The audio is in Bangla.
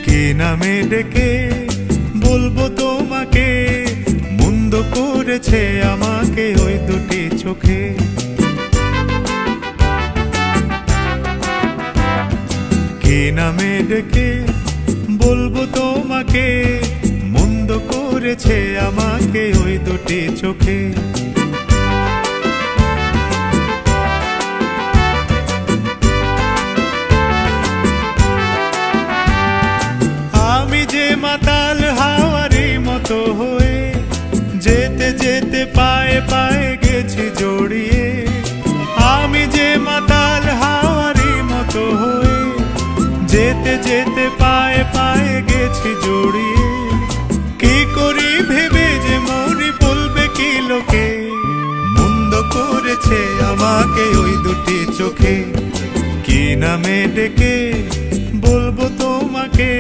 কি নামে ডেকে বলবো তোমাকে, মন্দ করেছে আমাকে ওই দুটি চোখে। কি নামে ডেকে বলবো তোমাকে, মন্দ করেছে আমাকে ওই দুটি চোখে। আমি যে মাতাল হাওয়ারি মতো হয়ে যেতে যেতে পায়ে পায়ে গেছি জড়িয়ে। আমি যে মাতাল হাওয়ারি মতো হয়ে যেতে যেতে পায়ে পায়ে গেছি জড়িয়ে। কি করি ভেবে যে মরি বলবে কি লোকে, মন্দ করেছে আমাকে ওই দুটি চোখে। কি নামে ডেকে বলবো তোমাকে।